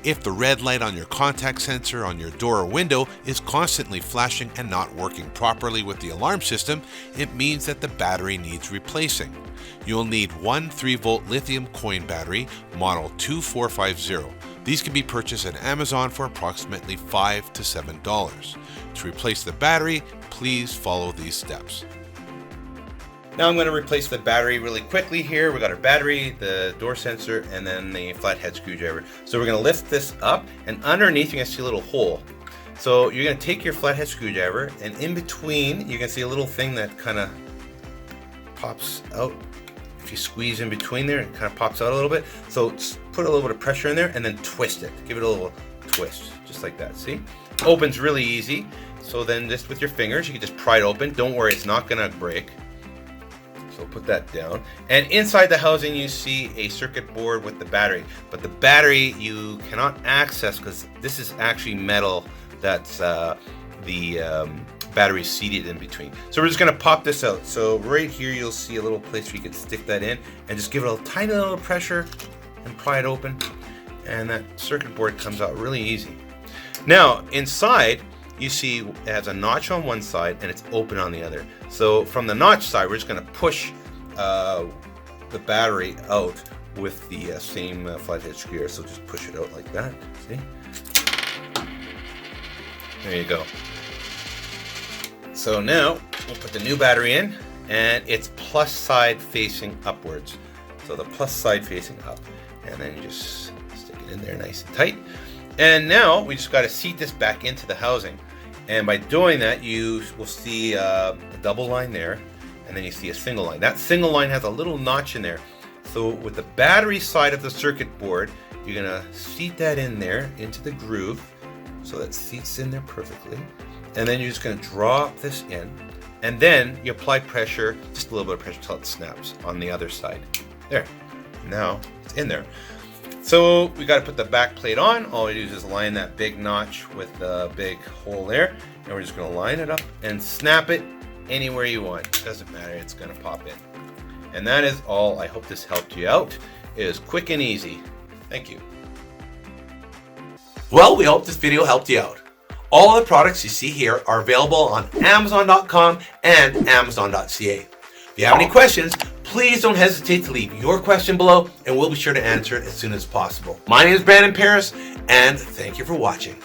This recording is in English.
If the red light on your contact sensor on your door or window is constantly flashing and not working properly with the alarm system, it means that the battery needs replacing. You'll need one 3-volt lithium coin battery, model 2450. These can be purchased at Amazon for approximately $5 to $7. To replace the battery, please follow these steps. Now I'm going to replace the battery really quickly here. We got our battery, the door sensor, and then the flathead screwdriver. So we're going to lift this up, and underneath you can see a little hole. So you're going to take your flathead screwdriver, and in between you can see a little thing that kind of pops out. If you squeeze in between there, it kind of pops out a little bit. So put a little bit of pressure in there and then twist it. Give it a little twist, just like that. See? Opens really easy. So then just with your fingers, you can just pry it open. Don't worry, it's not going to break. So put that down. And inside the housing, you see a circuit board with the battery. But the battery you cannot access because this is actually metal that's the battery seated in between. So we're just going to pop this out. So right here you'll see a little place where you can stick that in and just give it a tiny little pressure and pry it open, and that circuit board comes out really easy. Now inside you see it has a notch on one side and it's open on the other. So from the notch side we're just going to push the battery out with the same flathead screw. So just push it out like that. See? There you go. So now we'll put the new battery in, and it's plus side facing upwards. So the plus side facing up, and then you just stick it in there nice and tight. And now we just got to seat this back into the housing. And by doing that, you will see a double line there, and then you see a single line. That single line has a little notch in there. So with the battery side of the circuit board, you're gonna seat that in there into the groove, so that seats in there perfectly. And then you're just going to drop this in, and then you apply pressure, just a little bit of pressure until it snaps on the other side. There. Now it's in there. So we got to put the back plate on. All we do is just line that big notch with the big hole there, and we're just going to line it up and snap it anywhere you want. Doesn't matter, it's going to pop in. And that is all. I hope this helped you out. It is quick and easy. Thank you. Well, we hope this video helped you out. All the products you see here are available on Amazon.com and Amazon.ca. If you have any questions, please don't hesitate to leave your question below, and we'll be sure to answer it as soon as possible. My name is Brandon Paris, and thank you for watching.